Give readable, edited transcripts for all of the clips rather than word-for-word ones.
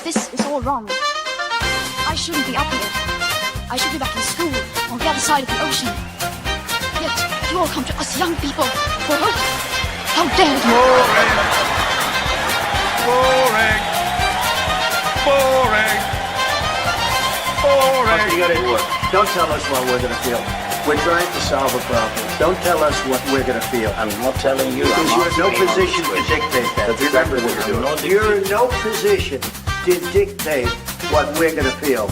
This is all wrong. I shouldn't be up here. I should be back in school on the other side of the ocean. Yet you all come to us young people for hope. How dare you! Boring. Boring. Boring. Okay, you got into it. Don't tell us what we're going to feel. We're trying to solve a problem. Don't tell us what we're going to feel. I'm not telling you. Because you're in no position to dictate that. Remember what you're doing. You're in no position to dictate what we're going to feel.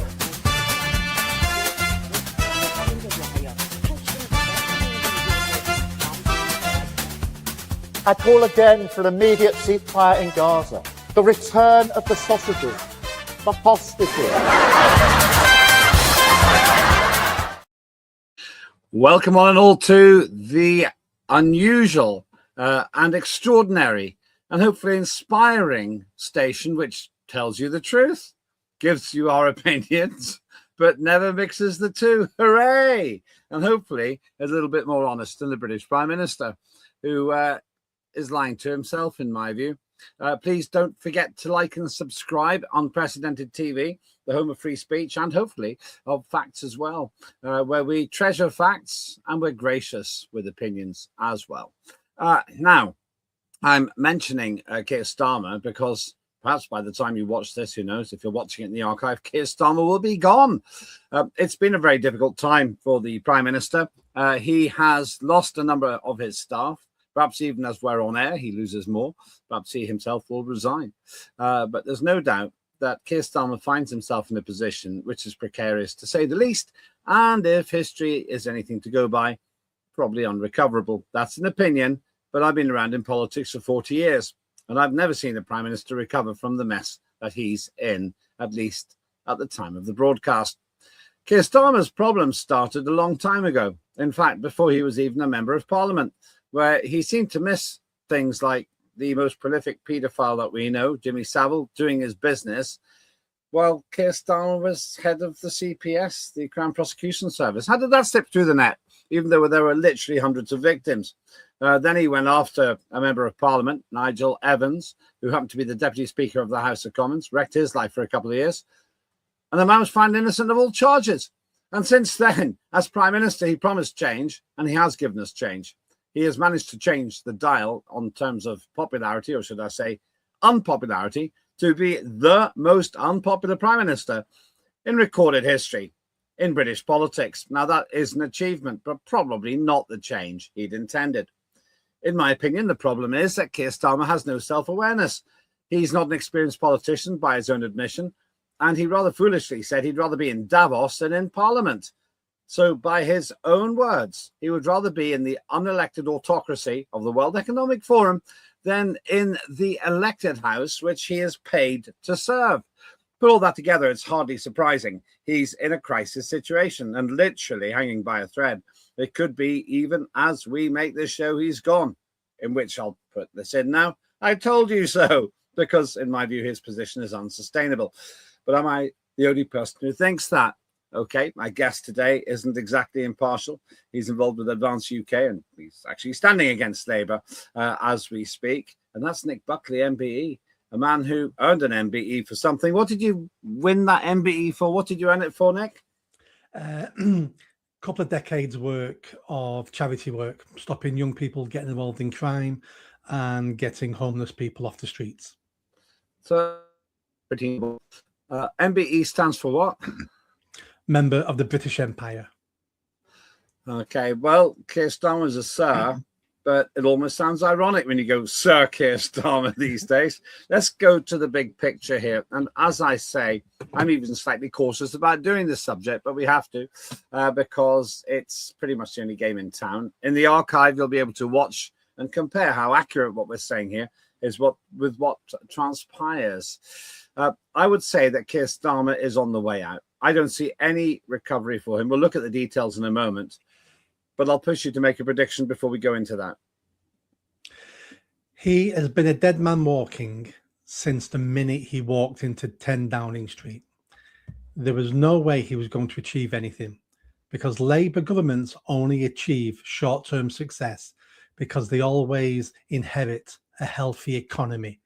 I call again for an immediate ceasefire in Gaza, the return of the sausages, the hostages. Welcome on and all to the unusual and extraordinary and hopefully inspiring station which tells you the truth, gives you our opinions, but never mixes the two. Hooray! And hopefully is a little bit more honest than the British Prime Minister, who is lying to himself, in my view. Please don't forget to like and subscribe on Unprecedented TV, the home of free speech and hopefully of facts as well, where we treasure facts and we're gracious with opinions as well. Now, I'm mentioning Keir Starmer because perhaps by the time you watch this, who knows, if you're watching it in the archive, Keir Starmer will be gone. It's been a very difficult time for the Prime Minister. He has lost a number of his staff. Perhaps even as we're on air, he loses more. Perhaps he himself will resign. But there's no doubt that Keir Starmer finds himself in a position which is precarious, to say the least. And if history is anything to go by, probably unrecoverable. That's an opinion, but I've been around in politics for 40 years, and I've never seen the Prime Minister recover from the mess that he's in, at least at the time of the broadcast. Keir Starmer's problems started a long time ago. In fact, before he was even a member of Parliament, where he seemed to miss things like the most prolific paedophile that we know, Jimmy Savile, doing his business, while Keir Starmer was head of the CPS, the Crown Prosecution Service. How did that slip through the net, even though there were literally hundreds of victims? Then he went after a member of Parliament, Nigel Evans, who happened to be the Deputy Speaker of the House of Commons, wrecked his life for a couple of years. And the man was found innocent of all charges. And since then, as Prime Minister, he promised change, and he has given us change. He has managed to change the dial on terms of popularity, or should I say unpopularity, to be the most unpopular Prime Minister in recorded history in British politics. Now, that is an achievement, but probably not the change he'd intended. In my opinion, the problem is that Keir Starmer has no self-awareness. He's not an experienced politician by his own admission, and he rather foolishly said he'd rather be in Davos than in Parliament. So by his own words, he would rather be in the unelected autocracy of the World Economic Forum than in the elected house, which he is paid to serve. Put all that together, it's hardly surprising. He's in a crisis situation and literally hanging by a thread. It could be even as we make this show, he's gone, in which I'll put this in now. I told you so, because in my view, his position is unsustainable. But am I the only person who thinks that? Okay, my guest today isn't exactly impartial. He's involved with Advance UK and he's actually standing against Labour as we speak. And that's Nick Buckley MBE, a man who earned an MBE for something. What did you win that MBE for? What did you earn it for, Nick? Couple of decades work of charity work, stopping young people getting involved in crime and getting homeless people off the streets. So, MBE stands for what? Member of the British Empire. Okay, well, Keir Starmer's a sir, but it almost sounds ironic when you go Sir Keir Starmer these days. Let's go to the big picture here. And as I say, I'm even slightly cautious about doing this subject, but we have to because it's pretty much the only game in town. In the archive, you'll be able to watch and compare how accurate what we're saying here is with what transpires. I would say that Keir Starmer is on the way out. I don't see any recovery for him. We'll look at the details in a moment, but I'll push you to make a prediction before we go into that. He has been a dead man walking since the minute he walked into 10 Downing Street. There was no way he was going to achieve anything because Labour governments only achieve short-term success because they always inherit a healthy economy.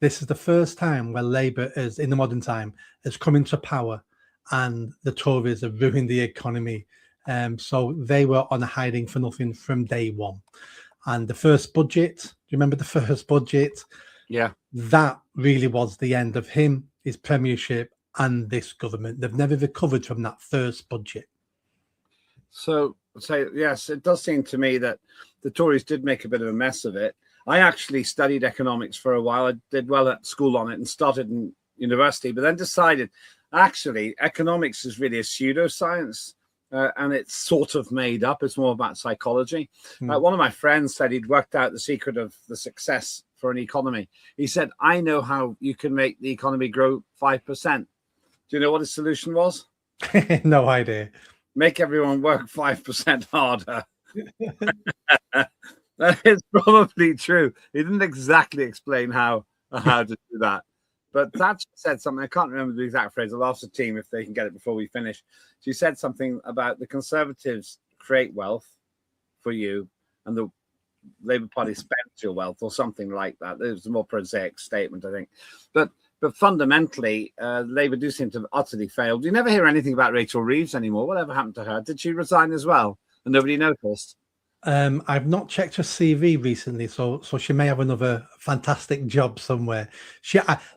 This is the first time where Labour is, in the modern time, has come into power, and the Tories have ruined the economy. So they were on a hiding for nothing from day one. And the first budget, do you remember the first budget? Yeah. That really was the end of him, his premiership, and this government. They've never recovered from that first budget. So yes, it does seem to me that the Tories did make a bit of a mess of it. I actually studied economics for a while. I did well at school on it and started in university, but then decided actually economics is really a pseudoscience. And it's sort of made up. It's more about psychology. One of my friends said he'd worked out the secret of the success for an economy. He said, I know how you can make the economy grow 5%. Do you know what his solution was? No idea. Make everyone work 5% harder. That is probably true. He didn't exactly explain how to do that. But Thatcher said something, I can't remember the exact phrase. I'll ask the team if they can get it before we finish. She said something about the Conservatives create wealth for you and the Labour Party spends your wealth, or something like that. It was a more prosaic statement, I think. But fundamentally, Labour do seem to have utterly failed. You never hear anything about Rachel Reeves anymore. Whatever happened to her? Did she resign as well? And nobody noticed? I've not checked her CV recently, so she may have another fantastic job somewhere.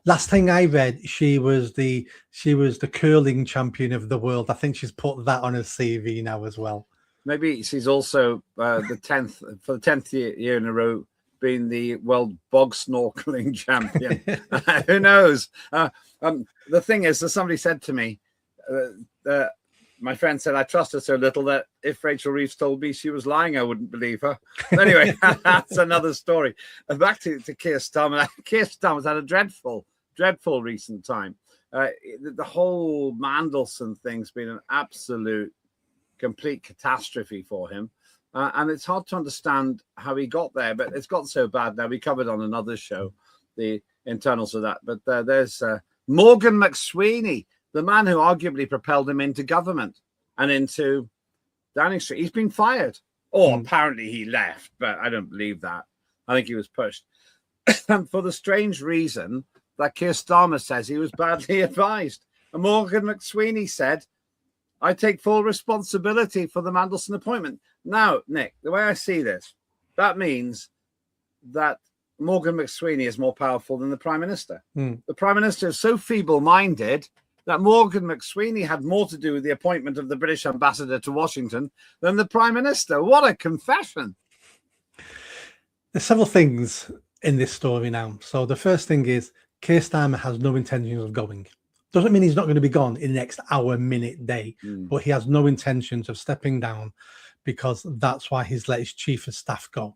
Last thing I read, she was the curling champion of the world. I think she's put that on her CV now as well. Maybe she's also the 10th year in a row been the world bog snorkeling champion. Who knows? The thing is, that somebody said to me, my friend said, I trust her so little that if Rachel Reeves told me she was lying, I wouldn't believe her. Anyway, that's another story. Back to Keir Starmer. Keir Starmer's had a dreadful recent time. The whole Mandelson thing's been an absolute, complete catastrophe for him. And it's hard to understand how he got there, but it's got so bad now. We covered on another show the internals of that. But there's Morgan McSweeney, the man who arguably propelled him into government and into Downing Street. He's been fired. Or apparently he left, but I don't believe that. I think he was pushed. And for the strange reason that Keir Starmer says he was badly advised. And Morgan McSweeney said, I take full responsibility for the Mandelson appointment. Now, Nick, the way I see this, that means that Morgan McSweeney is more powerful than the Prime Minister. The Prime Minister is so feeble-minded that Morgan McSweeney had more to do with the appointment of the British ambassador to Washington than the Prime Minister. What a confession. There's several things in this story now. So the first thing is Keir Starmer has no intentions of going. Doesn't mean he's not going to be gone in the next hour, minute, day, but he has no intentions of stepping down, because that's why he's let his chief of staff go.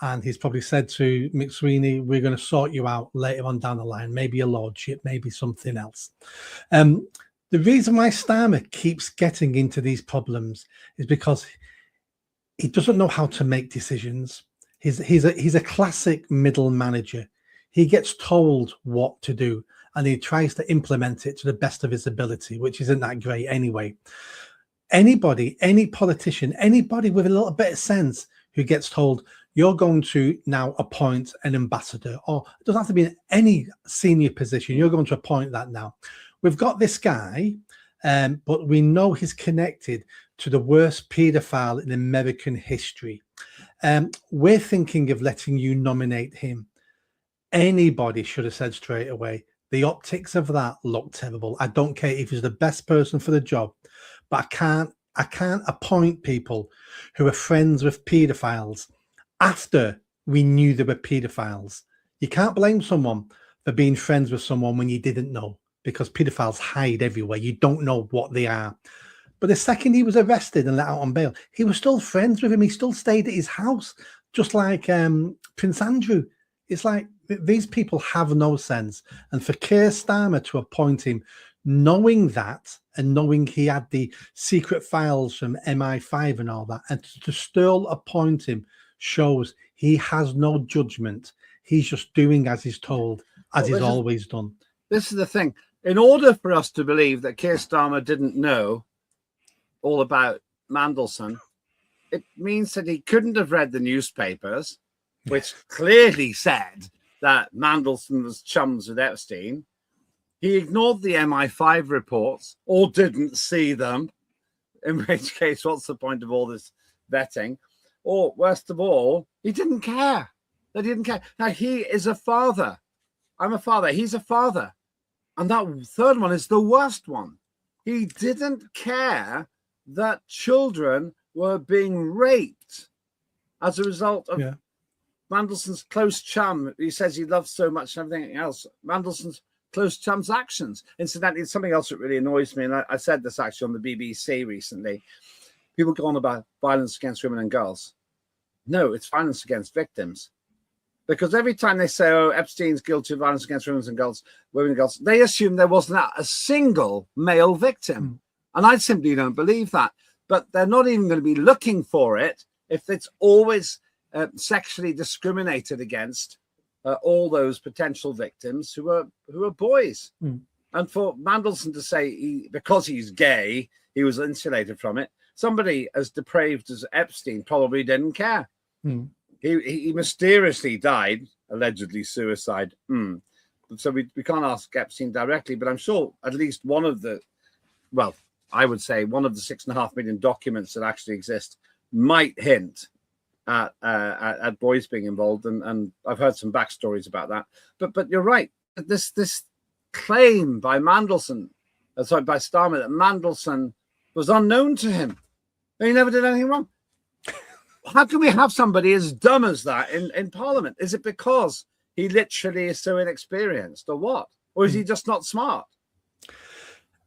And he's probably said to McSweeney, we're going to sort you out later on down the line, maybe a lordship, maybe something else. The reason why Starmer keeps getting into these problems is because he doesn't know how to make decisions. He's a classic middle manager. He gets told what to do and he tries to implement it to the best of his ability, which isn't that great anyway. Anybody, any politician, anybody with a little bit of sense who gets told, you're going to now appoint an ambassador, or it doesn't have to be in any senior position, you're going to appoint that now. We've got this guy, but we know he's connected to the worst paedophile in American history. We're thinking of letting you nominate him. Anybody should have said straight away, the optics of that look terrible. I don't care if he's the best person for the job, but I can't appoint people who are friends with paedophiles after we knew they were paedophiles. You can't blame someone for being friends with someone when you didn't know, because paedophiles hide everywhere. You don't know what they are. But the second he was arrested and let out on bail, he was still friends with him. He still stayed at his house, just like Prince Andrew. It's like these people have no sense. And for Keir Starmer to appoint him, knowing that and knowing he had the secret files from MI5 and all that, and to still appoint him shows he has no judgment. He's just doing as he's told, as he's always done. This is the thing. In order for us to believe that Keir Starmer didn't know all about Mandelson, it means that he couldn't have read the newspapers, which clearly said that Mandelson was chums with Epstein. He ignored the MI5 reports or didn't see them, in which case, what's the point of all this vetting? Or worst of all, he didn't care. They didn't care. Now, he is a father. I'm a father. He's a father. And that third one is the worst one. He didn't care that children were being raped as a result of Mandelson's close chum. He says he loves so much and everything else. Mandelson's close chum's actions. Incidentally, it's something else that really annoys me, and I said this actually on the BBC recently. People go on about violence against women and girls. No, it's violence against victims. Because every time they say, oh, Epstein's guilty of violence against women and girls, they assume there wasn't a single male victim. And I simply don't believe that. But they're not even going to be looking for it if it's always sexually discriminated against all those potential victims who are boys. And for Mandelson to say because he's gay, he was insulated from it, somebody as depraved as Epstein probably didn't care. He mysteriously died, allegedly suicide. So we can't ask Epstein directly, but I'm sure at least one of the, well, I would say one of the 6.5 million documents that actually exist might hint at boys being involved, and I've heard some backstories about that. But you're right. This claim by Mandelson, by Starmer, that Mandelson was unknown to him, and he never did anything wrong. How can we have somebody as dumb as that in Parliament? Is it because he literally is so inexperienced, or what? Or is he just not smart?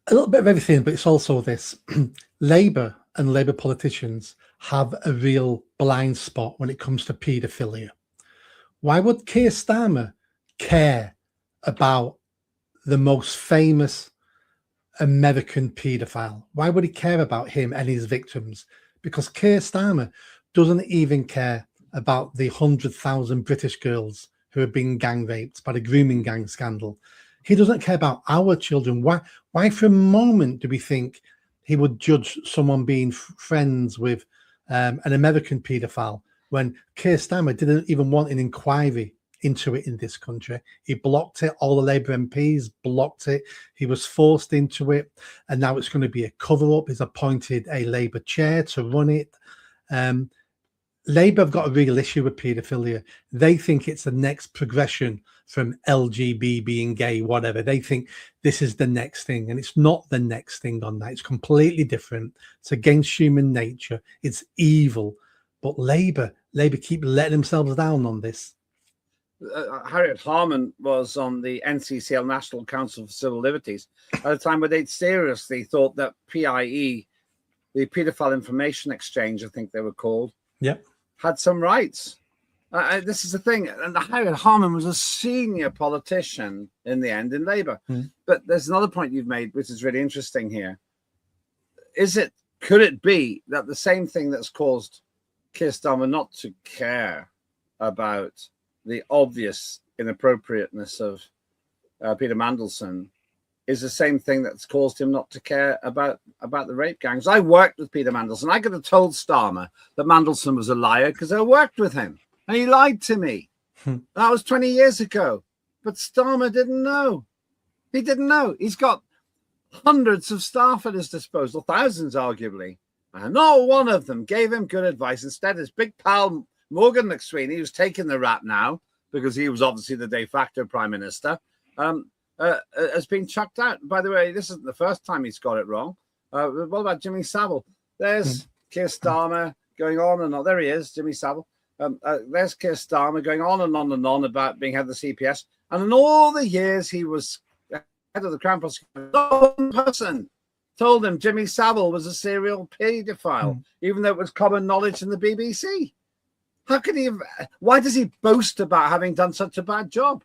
A little bit of everything, but it's also this. Labour and Labour politicians have a real blind spot when it comes to paedophilia. Why would Keir Starmer care about the most famous American paedophile? Why would he care about him and his victims? Because Keir Starmer doesn't even care about the 100,000 British girls who have been gang raped by the grooming gang scandal. He doesn't care about our children. Why for a moment do we think he would judge someone being friends with an American paedophile when Keir Starmer didn't even want an inquiry into it in this country? He blocked it. All the Labour MPs blocked it. He was forced into it. And now it's going to be a cover-up. He's appointed a Labour chair to run it. Labour have got a real issue with paedophilia. They think it's the next progression from LGB being gay, whatever. They think this is the next thing, and it's not the next thing on that. It's completely different. It's against human nature. It's evil. But Labour keep letting themselves down on this. Harriet Harman was on the NCCL, National Council for Civil Liberties, at a time where they'd seriously thought that PIE, the Paedophile Information Exchange, I think they were called, had some rights. This is the thing. And Harriet Harman was a senior politician in the end in Labour. But there's another point you've made, which is really interesting here. Could it be that the same thing that's caused Keir Starmer not to care about the obvious inappropriateness of Peter Mandelson is the same thing that's caused him not to care about the rape gangs? I worked with Peter Mandelson. I could have told Starmer that Mandelson was a liar because I worked with him, and he lied to me. That was 20 years ago. But Starmer didn't know. He didn't know. He's got hundreds of staff at his disposal, thousands arguably, and not one of them gave him good advice. Instead, his big pal Morgan McSweeney, who's taking the rap now because he was obviously the de facto prime minister, has been chucked out. By the way, this isn't the first time he's got it wrong. What about Jimmy Savile? There's Keir Starmer going on and on. There he is, Jimmy Savile. There's Keir Starmer going on and on and on about being head of the CPS. And in all the years he was head of the Crown Prosecution, no one person told him Jimmy Savile was a serial paedophile, even though it was common knowledge in the BBC. How could he? Why does he boast about having done such a bad job?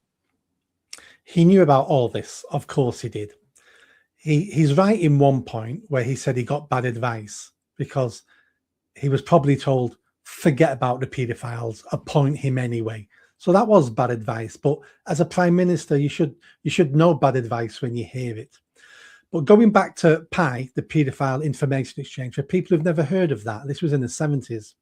He knew about all this. Of course he did. He's right in one point where he said he got bad advice because he was probably told, forget about the paedophiles, appoint him anyway. So that was bad advice. But as a prime minister, you should know bad advice when you hear it. But going back to PIE, the Paedophile Information Exchange, for people who've never heard of that, this was in the 70s.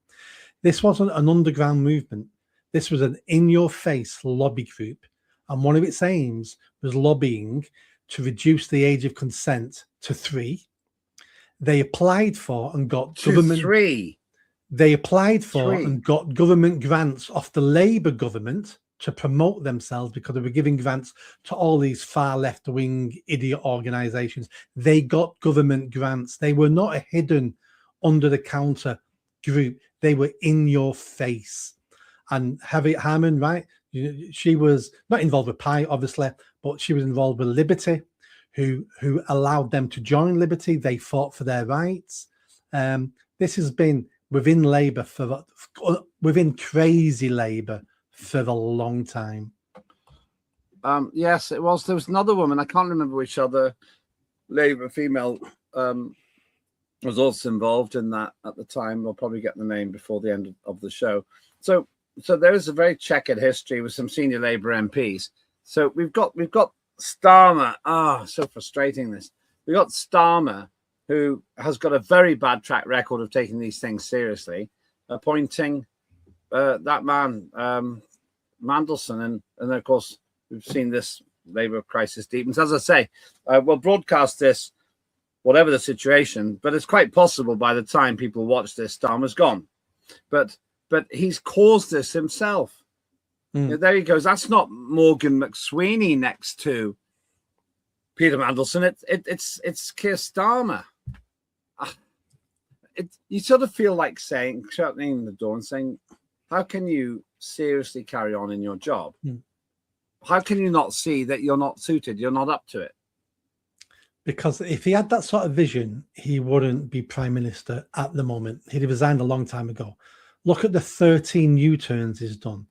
This wasn't an underground movement. This was an in-your-face lobby group, and one of its aims was lobbying to reduce the age of consent to 3. They applied for and got government. 3. They applied for 3. and got government grants off the Labour government to promote themselves, because they were giving grants to all these far left-wing idiot organisations. They got government grants. They were not a hidden, under-the-counter group. They were in your face. And Harriet Harman, right? She was not involved with Pi, obviously, but she was involved with Liberty, who allowed them to join Liberty. They fought for their rights. This has been within Labour within crazy Labour for a long time. Yes, it was. There was another woman. I can't remember which other Labour female was also involved in that at the time. We'll probably get the name before the end of the show. So there is a very checkered history with some senior Labour MPs. So we've got Starmer. So frustrating this. We've got Starmer, who has got a very bad track record of taking these things seriously, appointing that man, Mandelson. And of course, we've seen this Labour crisis deepens. As I say, we'll broadcast this, whatever the situation, but it's quite possible by the time people watch this, Starmer's gone. But he's caused this himself. There he goes. That's not Morgan McSweeney next to Peter Mandelson. It's Keir Starmer. You sort of feel like shutting the door and saying, how can you seriously carry on in your job? How can you not see that you're not suited? You're not up to it. Because if he had that sort of vision, he wouldn't be Prime Minister at the moment. He'd have resigned a long time ago. Look at the 13 U-turns he's done.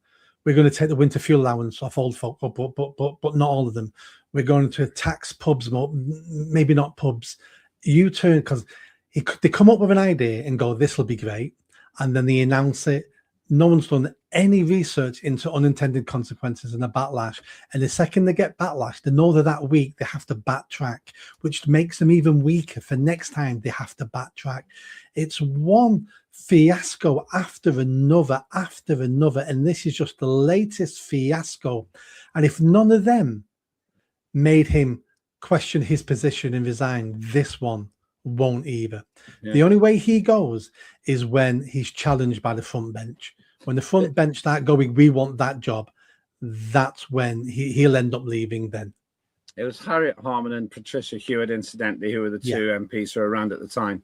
We're going to take the winter fuel allowance off old folk, but not all of them. We're going to tax pubs more, maybe not pubs. U-turn, because they come up with an idea and go, this will be great. And then they announce it. No one's done any research into unintended consequences and a backlash. And the second they get backlash, they know that week they have to backtrack, which makes them even weaker for next time they have to backtrack. It's one fiasco after another. And this is just the latest fiasco. And if none of them made him question his position and resign, this one won't either. Yeah. The only way he goes is when he's challenged by the front bench. When the front bench start going, we want that job, that's when he'll end up leaving then. It was Harriet Harman and Patricia Hewitt, incidentally, who were the two MPs who were around at the time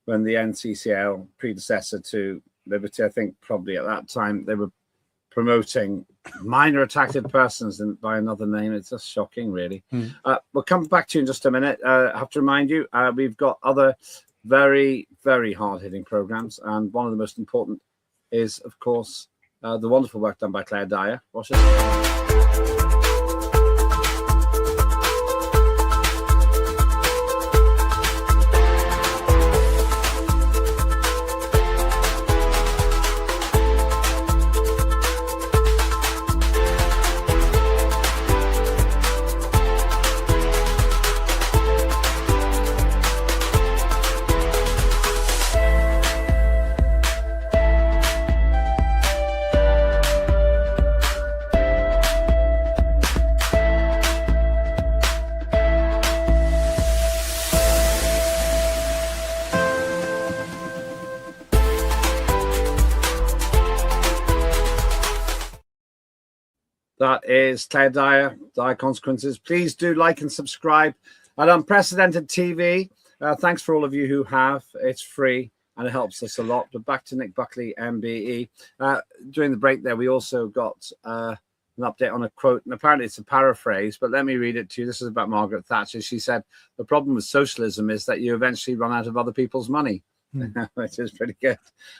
when the NCCL, predecessor to Liberty, I think probably at that time, they were promoting minor attracted persons by another name. It's just shocking, really. We'll come back to you in just a minute. I have to remind you, we've got other very, very hard-hitting programs, and one of the most important is, of course, the wonderful work done by Claire Dyer. Watch it. That is Claire Dyer, Dire Consequences. Please do like and subscribe at Unprecedented TV. Thanks for all of you who have. It's free and it helps us a lot. But back to Nick Buckley MBE. During the break there, we also got an update on a quote, and apparently it's a paraphrase, but let me read it to you. This is about Margaret Thatcher. She said, the problem with socialism is that you eventually run out of other people's money. Which is pretty good.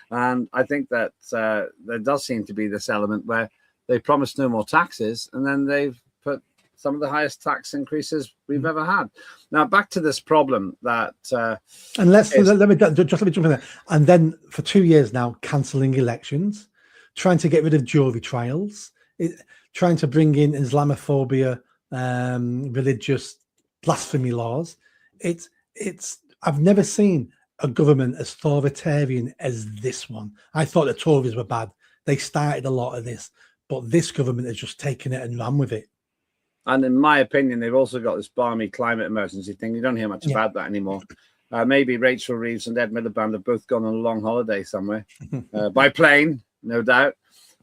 And I think that there does seem to be this element where they promised no more taxes, and then they've put some of the highest tax increases we've ever had. Now, back to this problem that... and let me jump in there. And then for 2 years now, cancelling elections, trying to get rid of jury trials, trying to bring in Islamophobia, religious blasphemy laws. I've never seen a government as authoritarian as this one. I thought the Tories were bad. They started a lot of this, but this government has just taken it and run with it. And in my opinion, they've also got this balmy climate emergency thing. You don't hear much about that anymore. Maybe Rachel Reeves and Ed Miliband have both gone on a long holiday somewhere by plane, no doubt.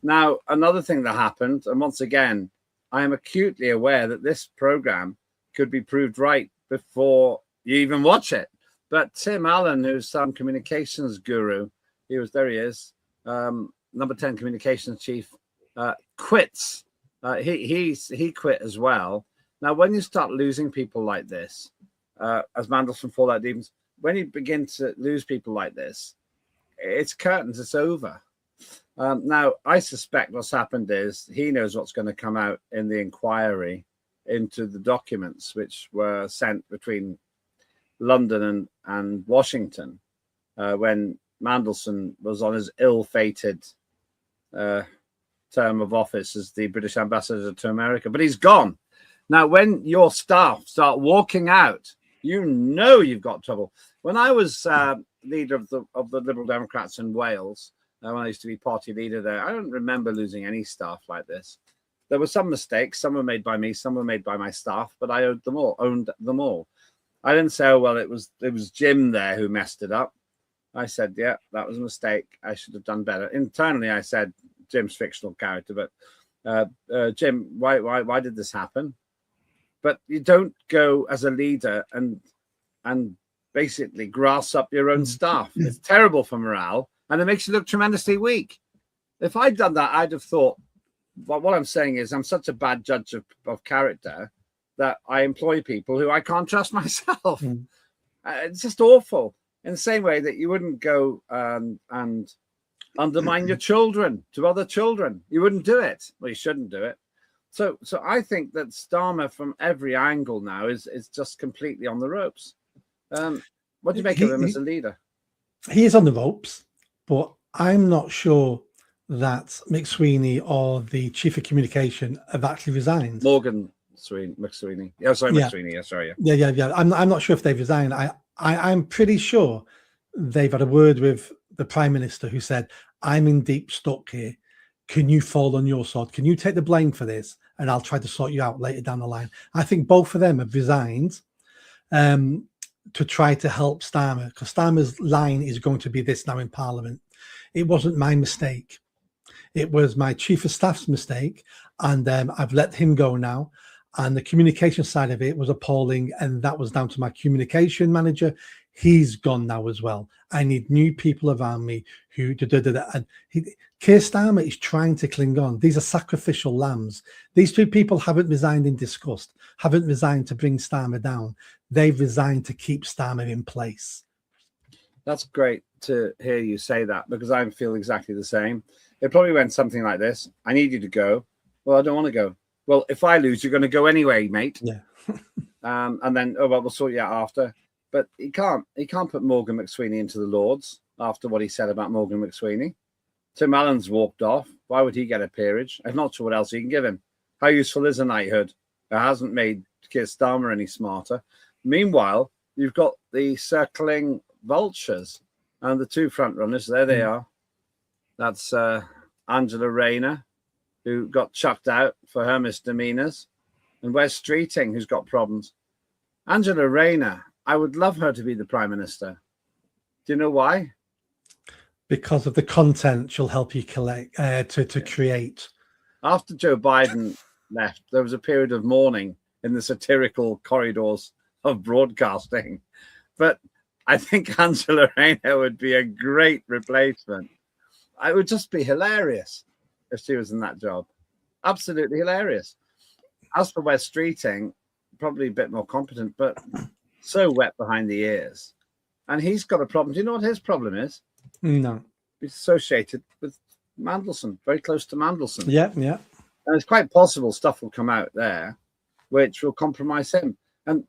Now, another thing that happened, and once again, I am acutely aware that this program could be proved right before you even watch it. But Tim Allen, who's some communications guru, there he is, number 10 communications chief, quits. He quit as well. Now, when you start losing people like this, as Mandelson Fallout Demons, when you begin to lose people like this, it's curtains, it's over. Now, I suspect what's happened is he knows what's going to come out in the inquiry into the documents which were sent between London and Washington when Mandelson was on his ill-fated term of office as the British ambassador to America, but he's gone. Now, when your staff start walking out, you know you've got trouble. When I was leader of the Liberal Democrats in Wales, when I used to be party leader there, I don't remember losing any staff like this. There were some mistakes. Some were made by me, some were made by my staff, but I owned them all. I didn't say, oh, well, it was Jim there who messed it up. I said, yeah, that was a mistake. I should have done better. Internally, I said, Jim's fictional character, but Jim, why did this happen? But you don't go as a leader and basically grass up your own staff. It's terrible for morale, and it makes you look tremendously weak. If I'd done that, I'd have thought, well, what I'm saying is I'm such a bad judge of character that I employ people who I can't trust myself. It's just awful. In the same way that you wouldn't go and undermine your children to other children. You wouldn't do it. Well, you shouldn't do it. So I think that Starmer from every angle now is just completely on the ropes. What do you make of him as a leader? He is on the ropes, but I'm not sure that McSweeney or the chief of communication have actually resigned. Morgan McSweeney. Yeah, sorry, McSweeney. Yeah, sorry. Yeah. I'm not sure if they've resigned. I'm pretty sure they've had a word with the Prime Minister who said, I'm in deep stuck here. Can you fall on your sword? Can you take the blame for this? And I'll try to sort you out later down the line. I think both of them have resigned to try to help Starmer, because Starmer's line is going to be this now in Parliament. It wasn't my mistake. It was my chief of staff's mistake. And I've let him go now. And the communication side of it was appalling. And that was down to my communication manager. He's gone now as well. I need new people around me who and Keir Starmer is trying to cling on. These are sacrificial lambs. These two people haven't resigned in disgust, haven't resigned to bring Starmer down. They've resigned to keep Starmer in place. That's great to hear you say that, because I feel exactly the same. It probably went something like this. I need you to go. Well, I don't want to go. Well, if I lose, you're going to go anyway, mate. Yeah. And then, oh, well, we'll sort you out after. But he can't put Morgan McSweeney into the Lords after what he said about Morgan McSweeney. Tim Allen's walked off. Why would he get a peerage? I'm not sure what else he can give him. How useful is a knighthood? It hasn't made Keir Starmer any smarter. Meanwhile, you've got the circling vultures and the two front runners. There they are. That's Angela Rayner, who got chucked out for her misdemeanors, and Wes Streeting, who's got problems. Angela Rayner, I would love her to be the Prime Minister. Do you know why? Because of the content she'll help you collect to create. After Joe Biden left, there was a period of mourning in the satirical corridors of broadcasting. But I think Angela Rayner would be a great replacement. It would just be hilarious if she was in that job. Absolutely hilarious. As for Wes Streeting, probably a bit more competent, but so wet behind the ears. And he's got a problem. Do you know what his problem is? No. He's associated with Mandelson, very close to Mandelson. Yeah. And it's quite possible stuff will come out there which will compromise him. And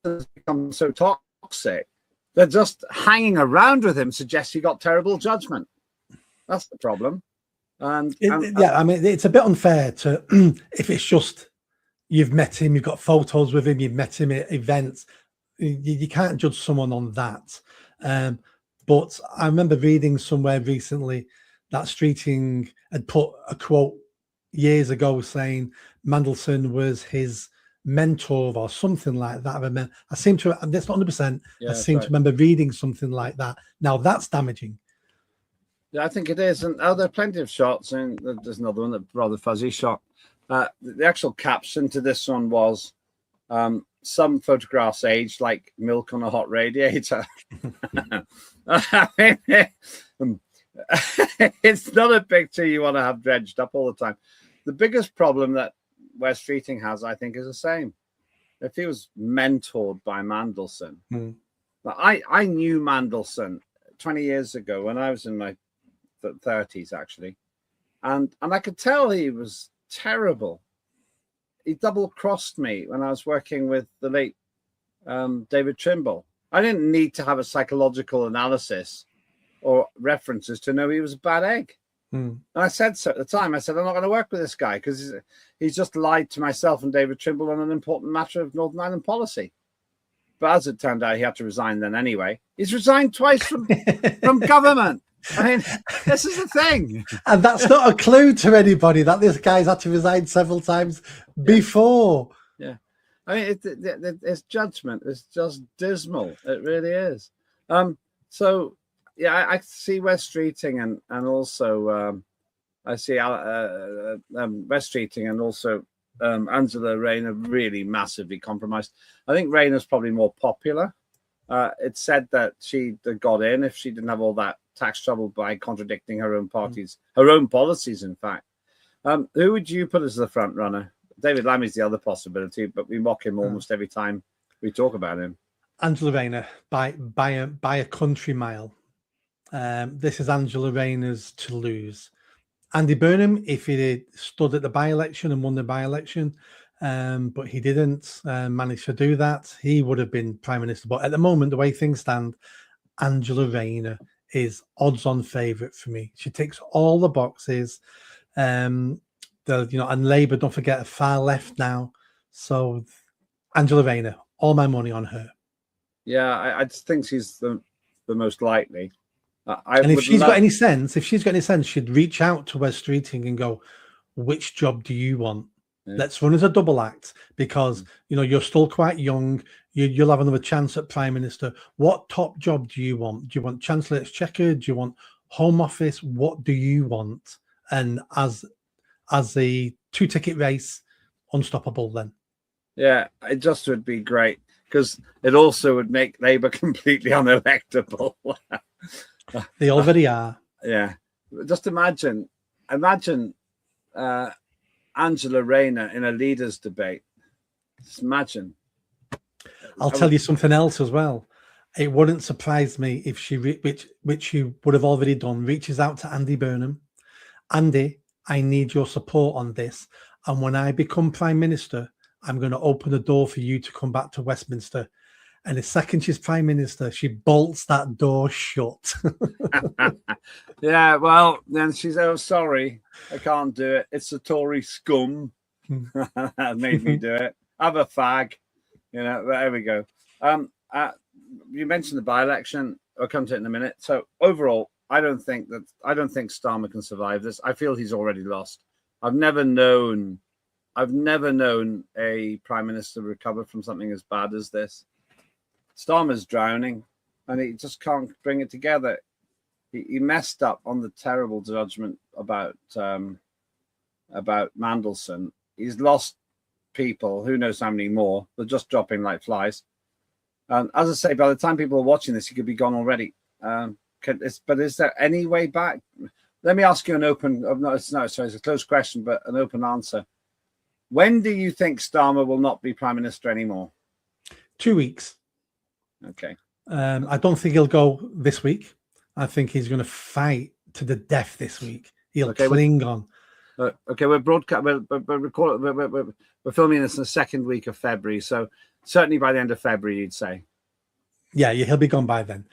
it's become so toxic that just hanging around with him suggests he got terrible judgment. That's the problem. I mean, it's a bit unfair to if it's just you've met him, you've got photos with him, you've met him at events. You can't judge someone on that. But I remember reading somewhere recently that Streeting had put a quote years ago saying Mandelson was his mentor or something like that. I seem to, and that's not 100%. I seem to remember reading something like that. Now that's damaging. Yeah, I think it is. And there are plenty of shots, and there's another one, that rather fuzzy shot. The actual caption to this one was, some photographs aged like milk on a hot radiator. It's not a picture you want to have dredged up all the time. The biggest problem that Wes Streeting has, I think, is the same. If he was mentored by Mandelson, I knew Mandelson 20 years ago when I was in my 30s, actually, and I could tell he was terrible. He double-crossed me when I was working with the late David Trimble. I didn't need to have a psychological analysis or references to know he was a bad egg. And I said so at the time. I said, I'm not going to work with this guy because he's just lied to myself and David Trimble on an important matter of Northern Ireland policy. But as it turned out, he had to resign then anyway. He's resigned twice from government. I mean, this is the thing. And that's not a clue to anybody that this guy's had to resign several times before. Yeah. I mean, it's judgment. It's just dismal. It really is. So, yeah, I see Wes Streeting and also I see Wes Streeting and also Angela Rayner really massively compromised. I think Rayner's probably more popular. It's said that she'd got in if she didn't have all that tax trouble by contradicting her own parties, her own policies, in fact. Who would you put as the front runner? David Lammy's the other possibility, but we mock him almost every time we talk about him. Angela Rayner by a country mile. This is Angela Rayner's to lose. Andy Burnham, if he had stood at the by-election and won the by-election, but he didn't manage to do that, he would have been Prime Minister. But at the moment, the way things stand, Angela Rayner is odds-on favourite for me. She ticks all the boxes. And Labour, don't forget, are far left now. So Angela Rayner, all my money on her. Yeah, I just think she's the most likely. And if she's got any sense, she'd reach out to Wes Streeting and go, which job do you want? Yeah. Let's run as a double act because, you're still quite young. You'll have another chance at Prime Minister. What top job do you want? Do you want Chancellor Exchequer? Do you want Home Office? What do you want? And as the two-ticket race, unstoppable then. Yeah, it just would be great because it also would make Labour completely unelectable. They already are. Yeah. Just imagine Angela Rayner in a leaders' debate. Just imagine. I'll tell you something else as well. It wouldn't surprise me if she, which she would have already done, reaches out to Andy Burnham. Andy, I need your support on this. And when I become Prime Minister, I'm going to open the door for you to come back to Westminster. And the second she's Prime Minister, she bolts that door shut. Yeah, well, then she's, oh, sorry, I can't do it. It's the Tory scum that made me do it. Have a fag. There we go. You mentioned the by-election. I'll come to it in a minute. So overall, I don't think Starmer can survive this. I feel he's already lost. I've never known a Prime Minister recover from something as bad as this. Starmer's drowning, and he just can't bring it together. He messed up on the terrible judgment about Mandelson. He's lost people, who knows how many more. They're just dropping like flies. As I say, by the time people are watching this, he could be gone already. But is there any way back? Let me ask you an open, it's a closed question, but an open answer. When do you think Starmer will not be Prime Minister anymore? 2 weeks. Okay. I don't think he'll go this week. I think he's going to fight to the death this week. He'll cling on. Okay, we're filming this in the second week of February, so certainly by the end of February, you'd say. Yeah, he'll be gone by then.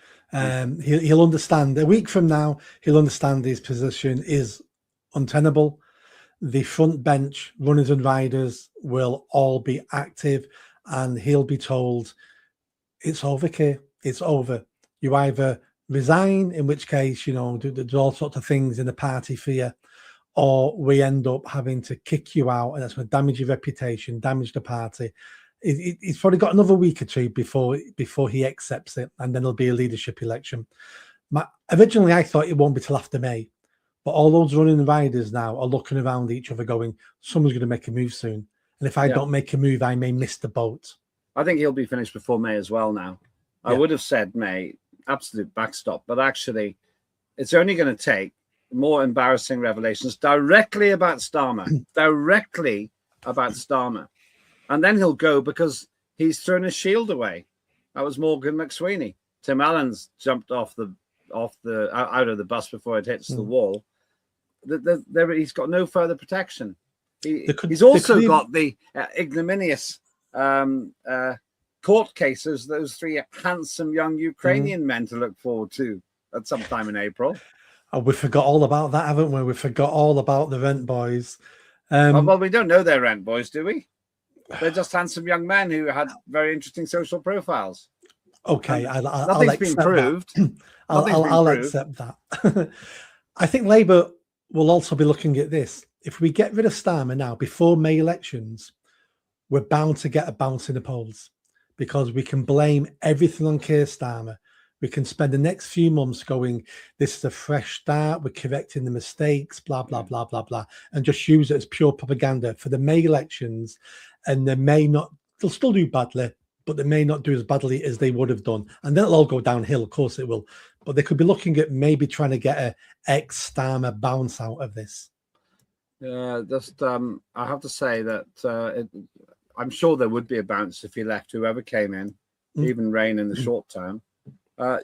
He'll understand. A week from now, he'll understand his position is untenable. The front bench runners and riders will all be active, and he'll be told, it's over, Keir. It's over. You either resign, in which case, you know, there's all sorts of things in the party for you, or we end up having to kick you out, and that's going to damage your reputation, damage the party. He's probably got another week or two before he accepts it, and then there'll be a leadership election. Originally, I thought it won't be till after May, but all those running riders now are looking around each other going, someone's going to make a move soon. And if I don't make a move, I may miss the boat. I think he'll be finished before May as well now. I would have said May, absolute backstop, but actually it's only going to take more embarrassing revelations directly about Starmer, and then he'll go because he's thrown his shield away. That was Morgan McSweeney. Tim Allen's jumped out of the bus before it hits the wall. He's got no further protection. He's also got the ignominious court cases, those 3 handsome young Ukrainian men to look forward to at some time in April. Oh, we forgot all about that, haven't we? We forgot all about the rent boys. Well, we don't know they're rent boys, do we? They're just handsome young men who had very interesting social profiles. Okay, nothing's been proved. I'll accept that. I think Labour will also be looking at this. If we get rid of Starmer now before May elections, we're bound to get a bounce in the polls, because we can blame everything on Keir Starmer. We can spend the next few months going, this is a fresh start, we're correcting the mistakes, blah, blah, blah, blah, blah, and just use it as pure propaganda for the May elections. And they'll still do badly, but they may not do as badly as they would have done. And then it'll all go downhill, of course it will. But they could be looking at maybe trying to get a ex-Starmer bounce out of this. Yeah, I have to say that I'm sure there would be a bounce if he left, whoever came in, even Rain in the short term. But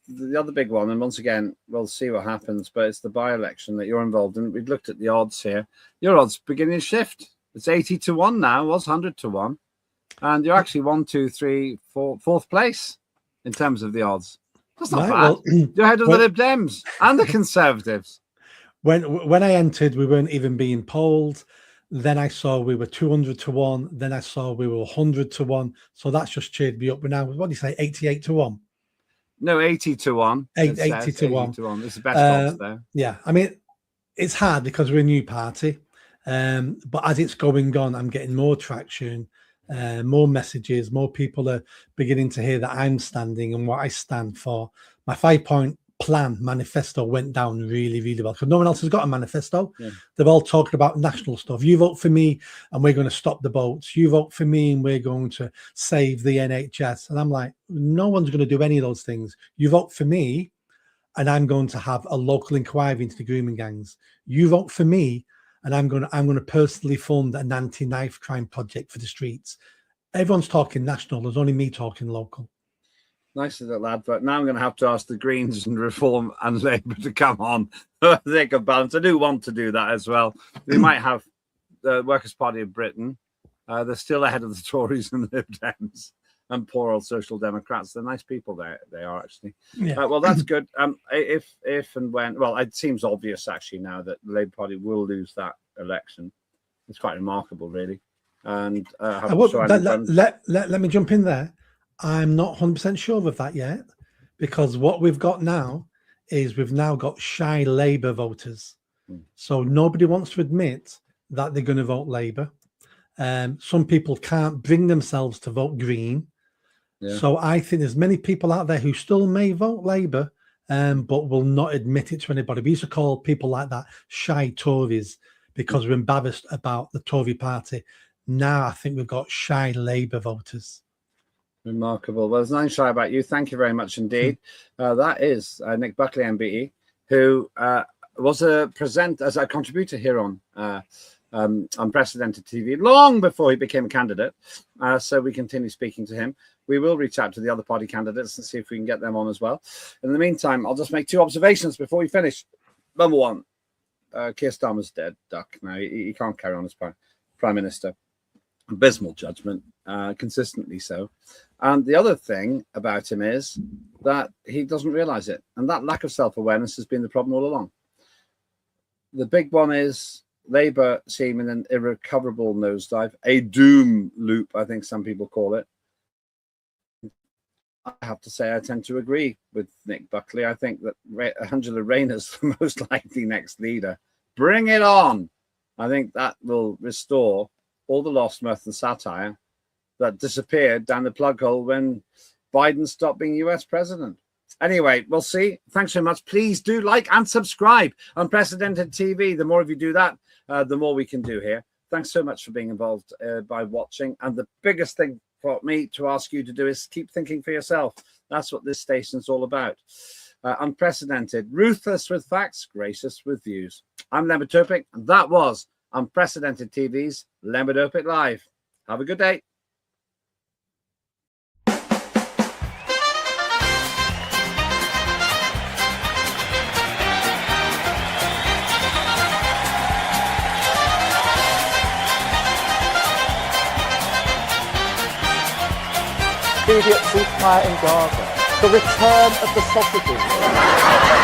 the other big one, and once again, we'll see what happens, but it's the by-election that you're involved in. We've looked at the odds here. Your odds beginning to shift. It's 80-1 now. It was 100-1. And you're actually 4th place in terms of the odds. That's not bad. Well, you're ahead of the Lib Dems and the Conservatives. When I entered, we weren't even being polled. Then I saw we were 200-1. Then I saw we were 100-1. So that's just cheered me up. We're now, what do you say, 88-1? No, 80-1. 80-1. It's the best odds there. Yeah, I mean, it's hard because we're a new party. But as it's going on, I'm getting more traction, more messages, more people are beginning to hear that I'm standing and what I stand for. My 5-point plan manifesto went down really, really well, because no one else has got a manifesto. They're all talking about national stuff. You vote for me and we're going to stop the boats. You vote for me and we're going to save the NHS. And I'm like, no one's going to do any of those things. You vote for me and I'm going to have a local inquiry into the grooming gangs. You vote for me and I'm going to personally fund an anti-knife crime project for the streets. Everyone's talking national. There's only me talking local. Nice little advert. Now I'm going to have to ask the Greens and Reform and Labour to come on. They can balance. I do want to do that as well. We might have the Workers' Party of Britain. They're still ahead of the Tories and the Lib Dems and poor old Social Democrats. They're nice people. They are actually. Yeah. Well, that's good. If and when, well, it seems obvious actually now that the Labour Party will lose that election. It's quite remarkable, really. And let me jump in there. I'm not 100% sure of that yet, because what we've got now is we've now got shy Labour voters. So nobody wants to admit that they're going to vote Labour. Some people can't bring themselves to vote Green. Yeah. So I think there's many people out there who still may vote Labour, but will not admit it to anybody. We used to call people like that shy Tories because we're embarrassed about the Tory party. Now I think we've got shy Labour voters. Remarkable. Well, there's nothing shy about you. Thank you very much indeed. That is Nick Buckley MBE, who was a contributor here on Unprecedented TV long before he became a candidate. So we continue speaking to him. We will reach out to the other party candidates and see if we can get them on as well. In the meantime, I'll just make 2 observations before we finish. Number one, Keir Starmer's dead duck. Now he can't carry on as Prime Minister. Abysmal judgment, consistently so. And the other thing about him is that he doesn't realise it. And that lack of self-awareness has been the problem all along. The big one is Labour seem in an irrecoverable nosedive, a doom loop, I think some people call it. I have to say I tend to agree with Nick Buckley. I think that Angela Rayner's the most likely next leader. Bring it on. I think that will restore all the lost mirth and satire that disappeared down the plug hole when Biden stopped being US president. Anyway, we'll see. Thanks so much. Please do like and subscribe. Unprecedented TV. The more of you do that, the more we can do here. Thanks so much for being involved by watching. And the biggest thing for me to ask you to do is keep thinking for yourself. That's what this station's all about. Unprecedented, ruthless with facts, gracious with views. I'm Lembit Öpik, and that was Unprecedented TV's Lembit Öpik Live. Have a good day. Immediate ceasefire in Gaza. The return of the sausages.